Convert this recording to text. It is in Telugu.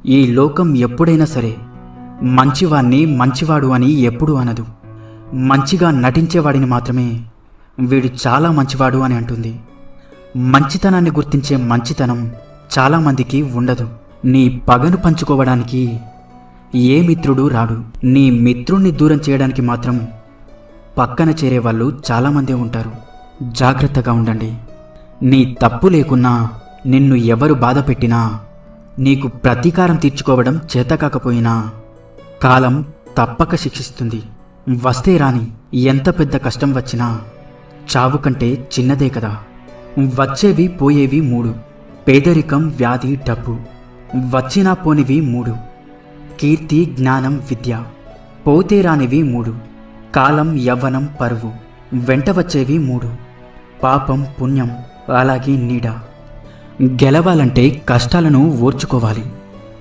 ఈ లోకం ఎప్పుడైనా సరే మంచివాణ్ణి మంచివాడు అని ఎప్పుడూ అనదు. మంచిగా నటించేవాడిని మాత్రమే వీడు చాలా మంచివాడు అని అంటుంది. మంచితనాన్ని గుర్తించే మంచితనం చాలామందికి ఉండదు. నీ పగను పంచుకోవడానికి ఏ మిత్రుడు రాడు. నీ మిత్రుణ్ణి దూరం చేయడానికి మాత్రం పక్కన చేరేవాళ్ళు చాలామంది ఉంటారు. జాగ్రత్తగా ఉండండి. నీ తప్పు లేకున్నా నిన్ను ఎవరు బాధ పెట్టినా, నీకు ప్రతీకారం తీర్చుకోవడం చేతకాకపోయినా కాలం తప్పక శిక్షిస్తుంది. వస్తే రాని ఎంత పెద్ద కష్టం వచ్చినా చావు కంటే చిన్నదే కదా. వచ్చేవి పోయేవి మూడు: పేదరికం, వ్యాధి, డబ్బు. వచ్చినా పోనివి మూడు: కీర్తి, జ్ఞానం, విద్య. పోతే రానివి మూడు: కాలం, యవ్వనం, పరువు. వెంట వచ్చేవి మూడు: పాపం, పుణ్యం, అలాగే నీడ. గెలవాలంటే కష్టాలను ఓర్చుకోవాలి.